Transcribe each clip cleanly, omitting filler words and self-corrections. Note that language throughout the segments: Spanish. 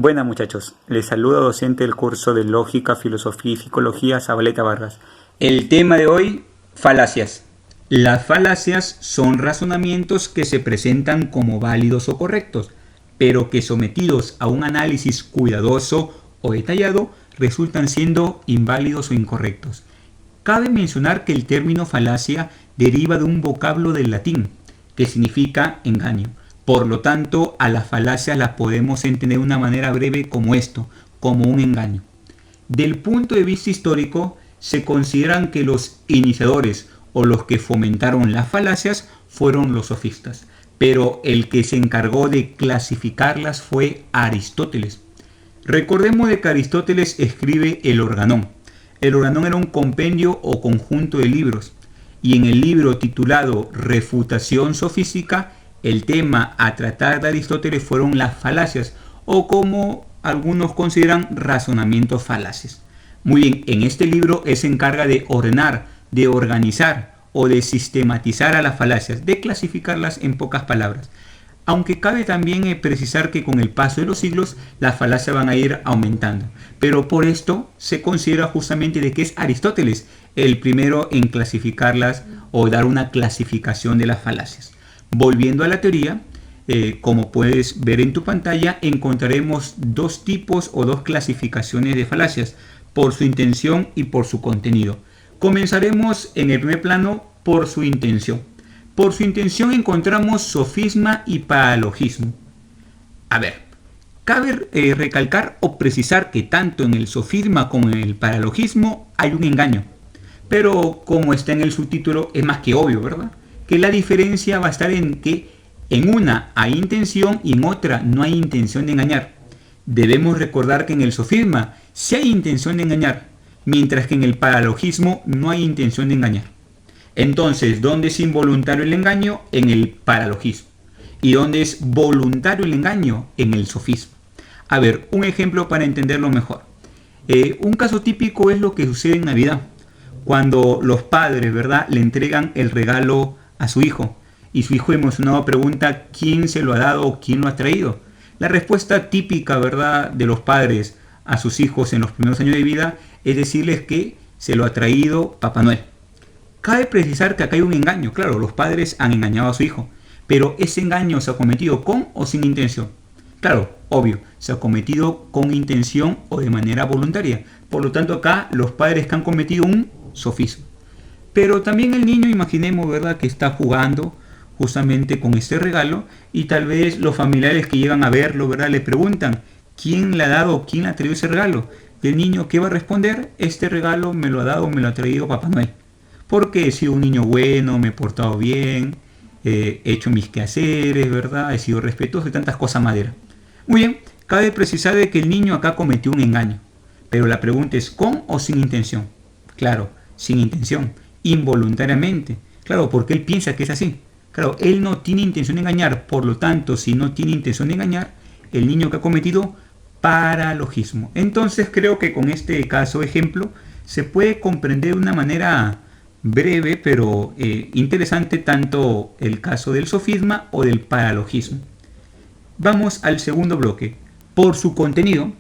Buenas muchachos, les saluda docente del curso de Lógica, Filosofía y Psicología Zabaleta Vargas. El tema de hoy, falacias. Las falacias son razonamientos que se presentan como válidos o correctos, pero que sometidos a un análisis cuidadoso o detallado resultan siendo inválidos o incorrectos. Cabe mencionar que el término falacia deriva de un vocablo del latín, que significa engaño. Por lo tanto, a las falacias las podemos entender de una manera breve como esto, como un engaño. Del punto de vista histórico, se consideran que los iniciadores o los que fomentaron las falacias fueron los sofistas, pero el que se encargó de clasificarlas fue Aristóteles. Recordemos de que Aristóteles escribe el Organón. El Organón era un compendio o conjunto de libros, y en el libro titulado Refutación Sofística, el tema a tratar de Aristóteles fueron las falacias, o como algunos consideran, razonamientos falaces. Muy bien, en este libro él se encarga de ordenar, de organizar o de sistematizar a las falacias, de clasificarlas en pocas palabras. Aunque cabe también precisar que con el paso de los siglos las falacias van a ir aumentando. Pero por esto se considera justamente de que es Aristóteles el primero en clasificarlas o dar una clasificación de las falacias. Volviendo a la teoría, como puedes ver en tu pantalla, encontraremos dos tipos o dos clasificaciones de falacias, por su intención y por su contenido. Comenzaremos en el primer plano por su intención. Por su intención encontramos sofisma y paralogismo. A ver, cabe recalcar o precisar que tanto en el sofisma como en el paralogismo hay un engaño. Pero como está en el subtítulo, es más que obvio, ¿verdad? Que la diferencia va a estar en que en una hay intención y en otra no hay intención de engañar. Debemos recordar que en el sofisma sí hay intención de engañar, mientras que en el paralogismo no hay intención de engañar. Entonces, ¿dónde es involuntario el engaño? En el paralogismo. ¿Y dónde es voluntario el engaño? En el sofisma. A ver, un ejemplo para entenderlo mejor. Un caso típico es lo que sucede en Navidad, cuando los padres, ¿verdad?, le entregan el regalo a su hijo y su hijo emocionado pregunta quién se lo ha dado o quién lo ha traído. La respuesta típica, ¿verdad?, de los padres a sus hijos en los primeros años de vida es decirles que se lo ha traído Papá Noel. Cabe precisar que acá hay un engaño. Claro, los padres han engañado a su hijo, pero ese engaño se ha cometido con o sin intención. Claro, obvio, se ha cometido con intención o de manera voluntaria. Por lo tanto, acá los padres que han cometido un sofisma. Pero también el niño, imaginemos, ¿verdad?, que está jugando justamente con este regalo y tal vez los familiares que llegan a verlo, ¿verdad?, le preguntan ¿quién le ha dado o quién le ha traído ese regalo? Y el niño, ¿qué va a responder? Este regalo me lo ha dado, me lo ha traído Papá Noel. Porque he sido un niño bueno, me he portado bien, he hecho mis quehaceres, ¿verdad?, he sido respetuoso y tantas cosas maderas. Muy bien, cabe precisar de que el niño acá cometió un engaño. Pero la pregunta es ¿con o sin intención? Claro, sin intención, involuntariamente. Claro, porque él piensa que es así. Claro, él no tiene intención de engañar, por lo tanto, si no tiene intención de engañar, el niño que ha cometido paralogismo. Entonces creo que con este caso ejemplo se puede comprender de una manera breve pero interesante tanto el caso del sofisma o del paralogismo. Vamos al segundo bloque. Por su contenido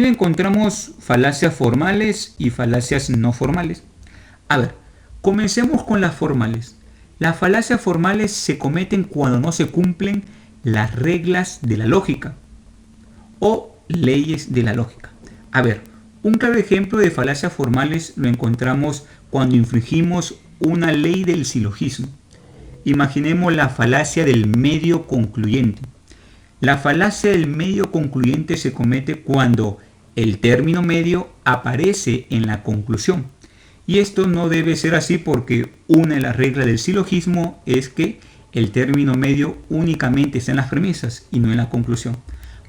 encontramos falacias formales y falacias no formales. A ver, comencemos con las formales. Las falacias formales se cometen cuando no se cumplen las reglas de la lógica o leyes de la lógica. A ver, un claro ejemplo de falacias formales lo encontramos cuando infringimos una ley del silogismo. Imaginemos la falacia del medio concluyente. La falacia del medio concluyente se comete cuando el término medio aparece en la conclusión. Y esto no debe ser así porque una de las reglas del silogismo es que el término medio únicamente está en las premisas y no en la conclusión.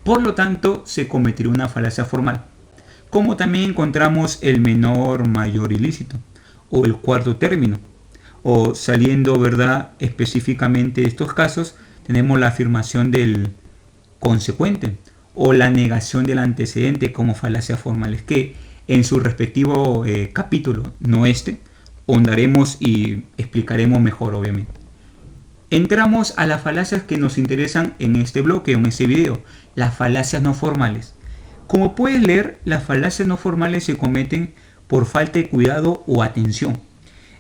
Por lo tanto, se cometería una falacia formal. Como también encontramos el menor mayor ilícito o el cuarto término. O saliendo, ¿verdad?, específicamente de estos casos, tenemos la afirmación del consecuente o la negación del antecedente como falacias formales que en su respectivo capítulo, no este, ahondaremos y explicaremos mejor obviamente. Entramos a las falacias que nos interesan en este bloque, en este video, las falacias no formales. Como puedes leer, las falacias no formales se cometen por falta de cuidado o atención.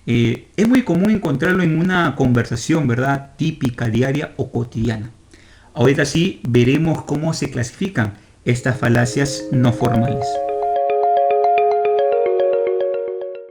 Es muy común encontrarlo en una conversación, ¿verdad? Típica, diaria o cotidiana. Ahorita sí veremos cómo se clasifican estas falacias no formales.